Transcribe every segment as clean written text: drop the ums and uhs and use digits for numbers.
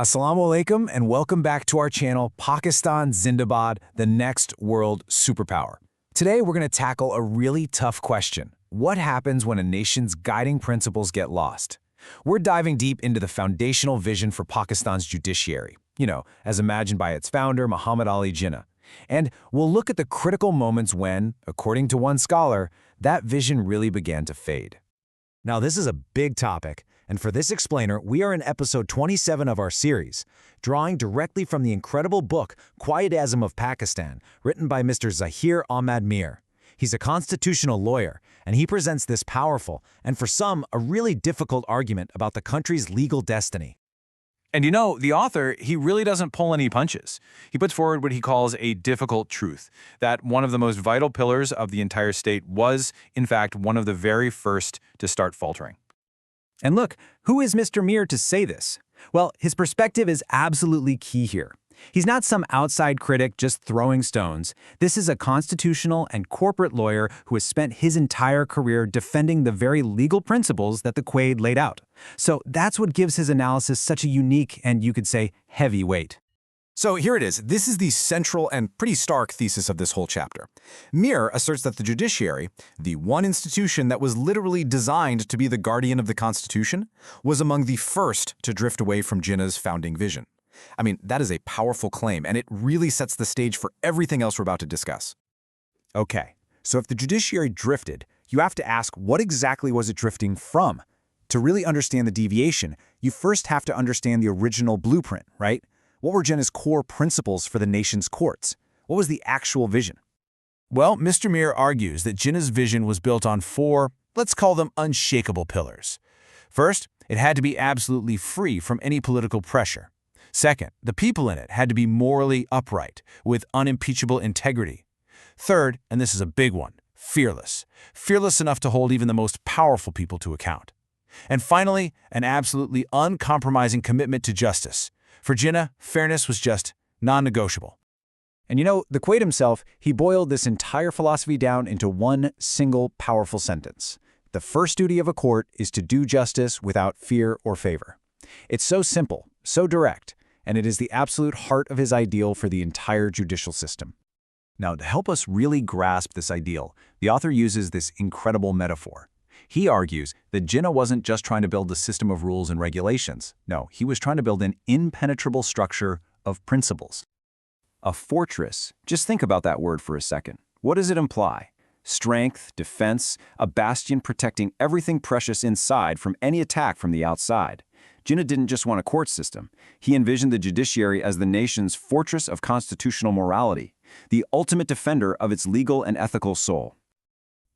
Assalamu alaikum and welcome back to our channel, Pakistan Zindabad, the next world superpower. Today we're going to tackle a really tough question. What happens when a nation's guiding principles get lost? We're diving deep into the foundational vision for Pakistan's judiciary, as imagined by its founder, Muhammad Ali Jinnah. And we'll look at the critical moments when, according to one scholar, that vision really began to fade. Now, this is a big topic, and for this explainer, we are in episode 27 of our series, drawing directly from the incredible book Quaid-e-Azam of Pakistan, written by Mr. Zaheer Ahmad Meer. He's a constitutional lawyer, and he presents this powerful, and for some, a really difficult argument about the country's legal destiny. And the author, he really doesn't pull any punches. He puts forward what he calls a difficult truth, that one of the most vital pillars of the entire state was, in fact, one of the very first to start faltering. And look, who is Mr. Meer to say this? Well, his perspective is absolutely key here. He's not some outside critic just throwing stones. This is a constitutional and corporate lawyer who has spent his entire career defending the very legal principles that the Quaid laid out. So that's what gives his analysis such a unique and, you could say, heavy weight. So here it is. This is the central and pretty stark thesis of this whole chapter. Meer asserts that the judiciary, the one institution that was literally designed to be the guardian of the Constitution, was among the first to drift away from Jinnah's founding vision. I mean, that is a powerful claim, and it really sets the stage for everything else we're about to discuss. Okay, so if the judiciary drifted, you have to ask, what exactly was it drifting from? To really understand the deviation, you first have to understand the original blueprint, right? What were Jinnah's core principles for the nation's courts? What was the actual vision? Well, Mr. Meer argues that Jinnah's vision was built on four, let's call them unshakable pillars. First, it had to be absolutely free from any political pressure. Second, the people in it had to be morally upright, with unimpeachable integrity. Third, and this is a big one, fearless. Fearless enough to hold even the most powerful people to account. And finally, an absolutely uncompromising commitment to justice. For Jinnah, fairness was just non-negotiable. And the Quaid himself, he boiled this entire philosophy down into one single powerful sentence. The first duty of a court is to do justice without fear or favor. It's so simple, so direct, and it is the absolute heart of his ideal for the entire judicial system. Now, to help us really grasp this ideal, the author uses this incredible metaphor. He argues that Jinnah wasn't just trying to build a system of rules and regulations. No, he was trying to build an impenetrable structure of principles. A fortress. Just think about that word for a second. What does it imply? Strength, defense, a bastion protecting everything precious inside from any attack from the outside. Jinnah didn't just want a court system. He envisioned the judiciary as the nation's fortress of constitutional morality, the ultimate defender of its legal and ethical soul.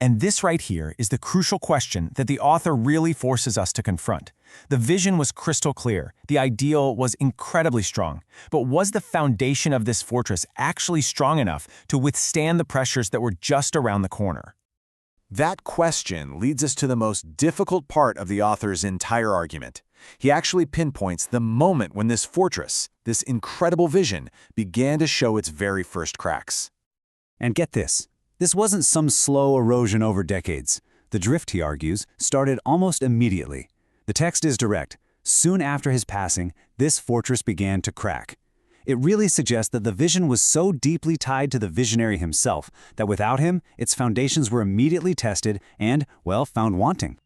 And this right here is the crucial question that the author really forces us to confront. The vision was crystal clear, the ideal was incredibly strong, but was the foundation of this fortress actually strong enough to withstand the pressures that were just around the corner? That question leads us to the most difficult part of the author's entire argument. He actually pinpoints the moment when this fortress, this incredible vision, began to show its very first cracks. And get this. This wasn't some slow erosion over decades. The drift, he argues, started almost immediately. The text is direct. Soon after his passing, this fortress began to crack. It really suggests that the vision was so deeply tied to the visionary himself that without him, its foundations were immediately tested and, well, found wanting.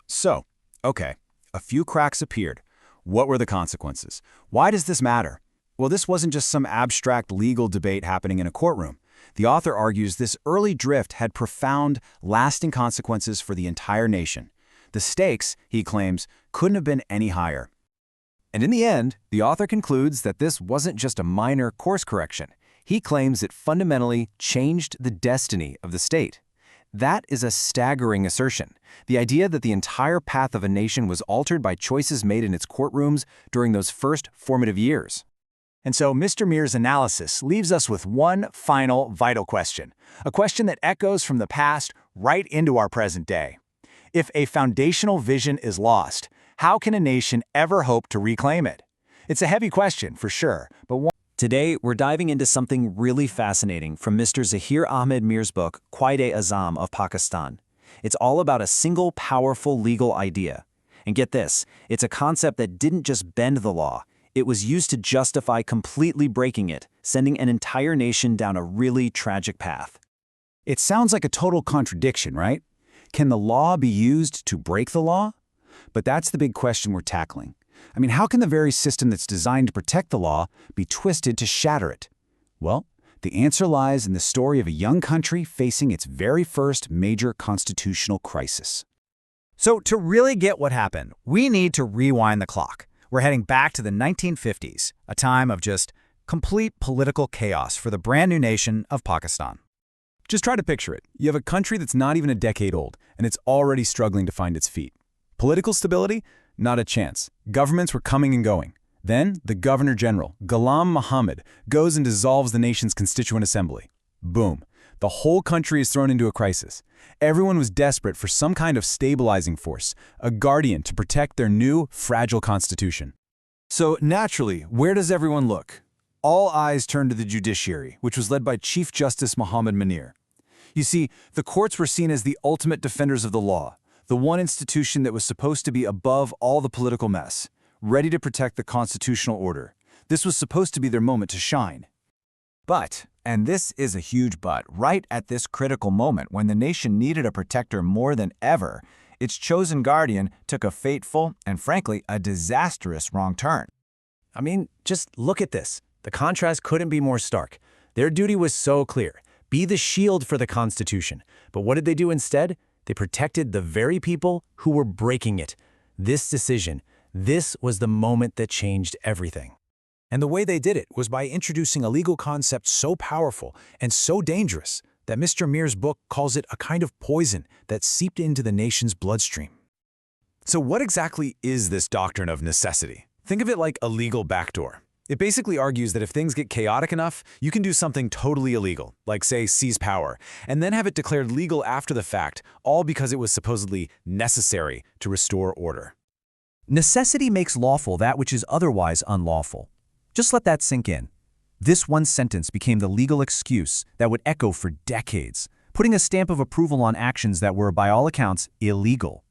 So, okay, a few cracks appeared. What were the consequences? Why does this matter? Well, this wasn't just some abstract legal debate happening in a courtroom. The author argues this early drift had profound, lasting consequences for the entire nation. The stakes, he claims, couldn't have been any higher. And in the end, the author concludes that this wasn't just a minor course correction. He claims it fundamentally changed the destiny of the state. That is a staggering assertion. The idea that the entire path of a nation was altered by choices made in its courtrooms during those first formative years. And so Mr. Meer's analysis leaves us with one final vital question, a question that echoes from the past right into our present day. If a foundational vision is lost, how can a nation ever hope to reclaim it? It's a heavy question, for sure, but one. Today, we're diving into something really fascinating from Mr. Zaheer Ahmad Meer's book, Quaid-e-Azam of Pakistan. It's all about a single powerful legal idea. And get this, it's a concept that didn't just bend the law, It was used to justify completely breaking it, sending an entire nation down a really tragic path. It sounds like a total contradiction, right? Can the law be used to break the law? But that's the big question we're tackling. I mean, how can the very system that's designed to protect the law be twisted to shatter it? Well, the answer lies in the story of a young country facing its very first major constitutional crisis. So to really get what happened, we need to rewind the clock. We're heading back to the 1950s, a time of just complete political chaos for the brand new nation of Pakistan. Just try to picture it. You have a country that's not even a decade old, and it's already struggling to find its feet. Political stability? Not a chance. Governments were coming and going. Then, the Governor General, Ghulam Muhammad, goes and dissolves the nation's constituent assembly. Boom. The whole country is thrown into a crisis. Everyone was desperate for some kind of stabilizing force, a guardian to protect their new, fragile constitution. So naturally, where does everyone look? All eyes turn to the judiciary, which was led by Chief Justice Muhammad Meer. You see, the courts were seen as the ultimate defenders of the law, the one institution that was supposed to be above all the political mess, ready to protect the constitutional order. This was supposed to be their moment to shine. But, and this is a huge but, right at this critical moment when the nation needed a protector more than ever, its chosen guardian took a fateful and, frankly, a disastrous wrong turn. I mean, just look at this. The contrast couldn't be more stark. Their duty was so clear. Be the shield for the Constitution. But what did they do instead? They protected the very people who were breaking it. This decision, this was the moment that changed everything. And the way they did it was by introducing a legal concept so powerful and so dangerous that Mr. Meer's book calls it a kind of poison that seeped into the nation's bloodstream. So what exactly is this doctrine of necessity? Think of it like a legal backdoor. It basically argues that if things get chaotic enough, you can do something totally illegal, like say seize power, and then have it declared legal after the fact, all because it was supposedly necessary to restore order. Necessity makes lawful that which is otherwise unlawful. Just let that sink in. This one sentence became the legal excuse that would echo for decades, putting a stamp of approval on actions that were, by all accounts, illegal.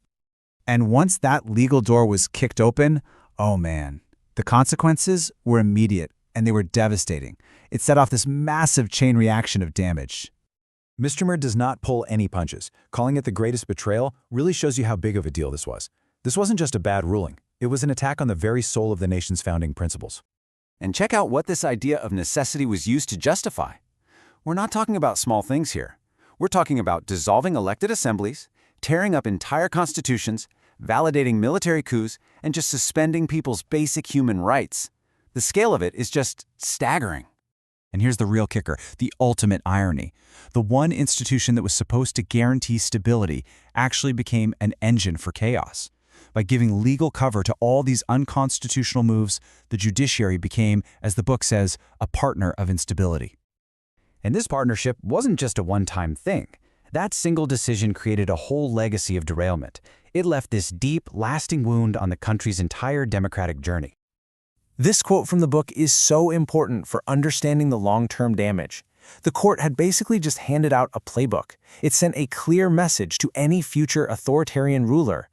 And once that legal door was kicked open, oh man, the consequences were immediate and they were devastating. It set off this massive chain reaction of damage. Mr. Meer does not pull any punches. Calling it the greatest betrayal really shows you how big of a deal this was. This wasn't just a bad ruling. It was an attack on the very soul of the nation's founding principles. And check out what this idea of necessity was used to justify. We're not talking about small things here. We're talking about dissolving elected assemblies, tearing up entire constitutions, validating military coups, and just suspending people's basic human rights. The scale of it is just staggering. And here's the real kicker, the ultimate irony. The one institution that was supposed to guarantee stability actually became an engine for chaos. By giving legal cover to all these unconstitutional moves, the judiciary became, as the book says, a partner of instability. And this partnership wasn't just a one-time thing. That single decision created a whole legacy of derailment. It left this deep, lasting wound on the country's entire democratic journey. This quote from the book is so important for understanding the long-term damage. The court had basically just handed out a playbook. It sent a clear message to any future authoritarian ruler.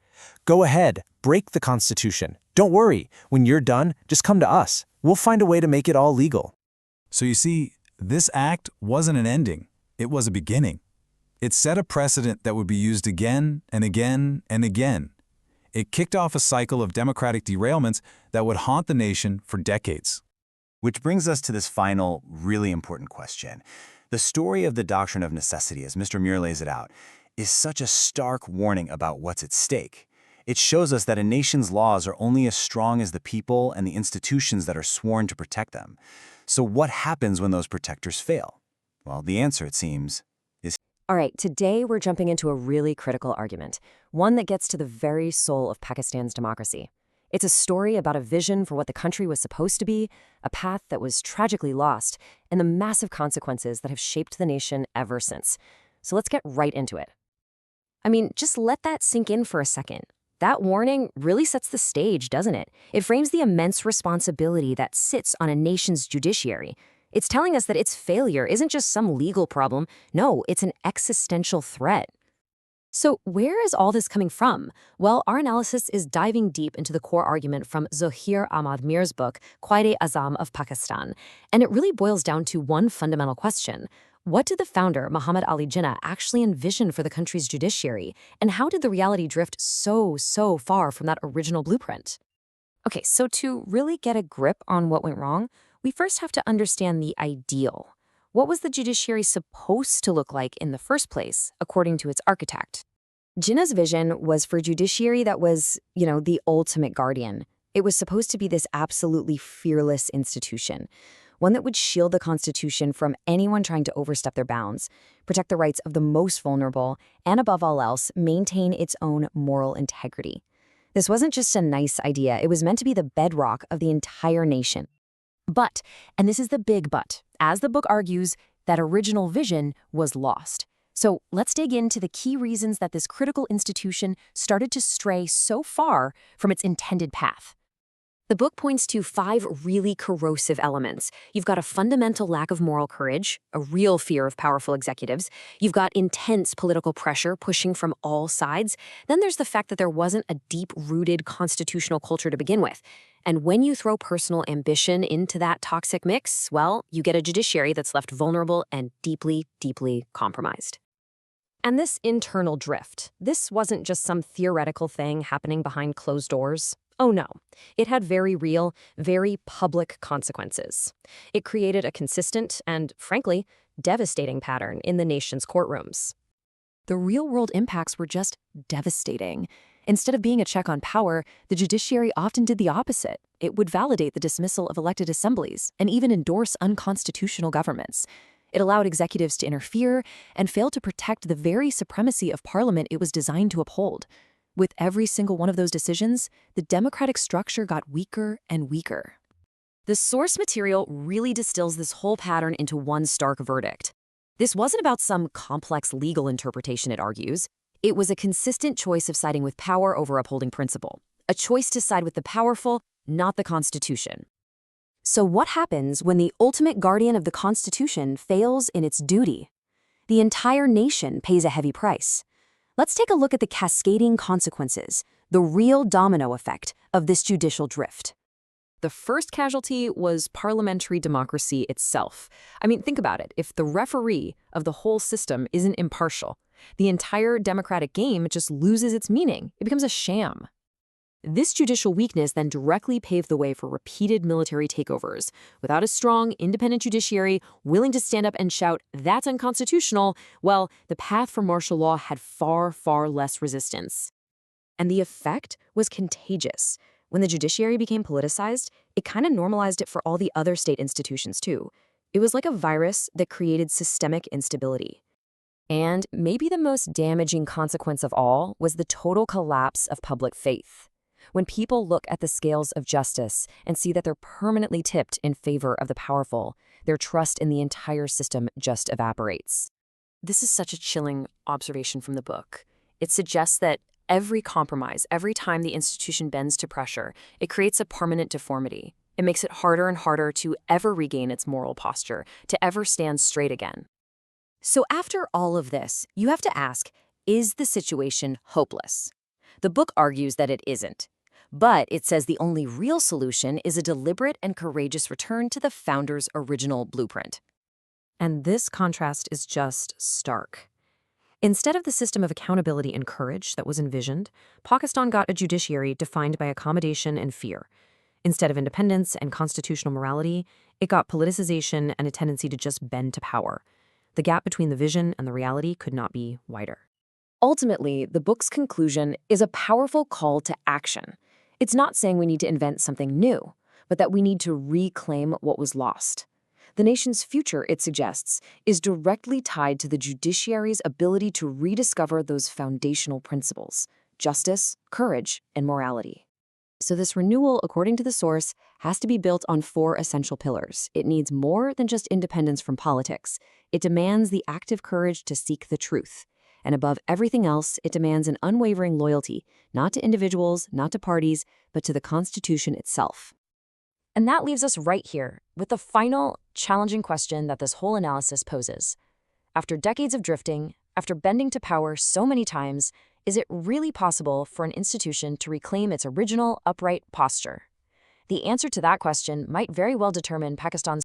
Go ahead, break the Constitution. Don't worry, when you're done, just come to us. We'll find a way to make it all legal. So you see, this act wasn't an ending. It was a beginning. It set a precedent that would be used again and again and again. It kicked off a cycle of democratic derailments that would haunt the nation for decades. Which brings us to this final, really important question. The story of the doctrine of necessity, as Mr. Meer lays it out, is such a stark warning about what's at stake. It shows us that a nation's laws are only as strong as the people and the institutions that are sworn to protect them. So what happens when those protectors fail? Well, the answer, it seems, is... All right, today we're jumping into a really critical argument, one that gets to the very soul of Pakistan's democracy. It's a story about a vision for what the country was supposed to be, a path that was tragically lost, and the massive consequences that have shaped the nation ever since. So let's get right into it. I mean, just let that sink in for a second. That warning really sets the stage, doesn't it? It frames the immense responsibility that sits on a nation's judiciary. It's telling us that its failure isn't just some legal problem. No, it's an existential threat. So where is all this coming from? Well, our analysis is diving deep into the core argument from Zaheer Ahmad Meer's book, Quaid-e-Azam of Pakistan. And it really boils down to one fundamental question. What did the founder, Muhammad Ali Jinnah, actually envision for the country's judiciary? And how did the reality drift so far from that original blueprint? Okay, so to really get a grip on what went wrong, we first have to understand the ideal. What was the judiciary supposed to look like in the first place, according to its architect? Jinnah's vision was for judiciary that was, the ultimate guardian. It was supposed to be this absolutely fearless institution, one that would shield the Constitution from anyone trying to overstep their bounds, protect the rights of the most vulnerable, and above all else, maintain its own moral integrity. This wasn't just a nice idea, it was meant to be the bedrock of the entire nation. But, and this is the big but, as the book argues, that original vision was lost. So let's dig into the key reasons that this critical institution started to stray so far from its intended path. The book points to 5 really corrosive elements. You've got a fundamental lack of moral courage, a real fear of powerful executives. You've got intense political pressure pushing from all sides. Then there's the fact that there wasn't a deep-rooted constitutional culture to begin with. And when you throw personal ambition into that toxic mix, well, you get a judiciary that's left vulnerable and deeply compromised. And this internal drift, this wasn't just some theoretical thing happening behind closed doors. Oh no, it had very real, very public consequences. It created a consistent and, frankly, devastating pattern in the nation's courtrooms. The real-world impacts were just devastating. Instead of being a check on power, the judiciary often did the opposite. It would validate the dismissal of elected assemblies and even endorse unconstitutional governments. It allowed executives to interfere and failed to protect the very supremacy of parliament it was designed to uphold. With every single one of those decisions, the democratic structure got weaker and weaker. The source material really distills this whole pattern into one stark verdict. This wasn't about some complex legal interpretation, it argues. It was a consistent choice of siding with power over upholding principle. A choice to side with the powerful, not the Constitution. So what happens when the ultimate guardian of the Constitution fails in its duty? The entire nation pays a heavy price. Let's take a look at the cascading consequences, the real domino effect of this judicial drift. The first casualty was parliamentary democracy itself. I mean, think about it. If the referee of the whole system isn't impartial, the entire democratic game just loses its meaning. It becomes a sham. This judicial weakness then directly paved the way for repeated military takeovers. Without a strong, independent judiciary willing to stand up and shout, "That's unconstitutional," well, the path for martial law had far less resistance. And the effect was contagious. When the judiciary became politicized, it kind of normalized it for all the other state institutions too. It was like a virus that created systemic instability. And maybe the most damaging consequence of all was the total collapse of public faith. When people look at the scales of justice and see that they're permanently tipped in favor of the powerful, their trust in the entire system just evaporates. This is such a chilling observation from the book. It suggests that every compromise, every time the institution bends to pressure, it creates a permanent deformity. It makes it harder and harder to ever regain its moral posture, to ever stand straight again. So after all of this, you have to ask, is the situation hopeless? The book argues that it isn't. But it says the only real solution is a deliberate and courageous return to the founder's original blueprint. And this contrast is just stark. Instead of the system of accountability and courage that was envisioned, Pakistan got a judiciary defined by accommodation and fear. Instead of independence and constitutional morality, it got politicization and a tendency to just bend to power. The gap between the vision and the reality could not be wider. Ultimately, the book's conclusion is a powerful call to action. It's not saying we need to invent something new, but that we need to reclaim what was lost. The nation's future, it suggests, is directly tied to the judiciary's ability to rediscover those foundational principles: justice, courage, and morality. So this renewal, according to the source, has to be built on 4 essential pillars. It needs more than just independence from politics. It demands the active courage to seek the truth. And above everything else, it demands an unwavering loyalty, not to individuals, not to parties, but to the Constitution itself. And that leaves us right here with the final, challenging question that this whole analysis poses. After decades of drifting, After bending to power so many times, is it really possible for an institution to reclaim its original upright posture? The answer to that question might very well determine Pakistan's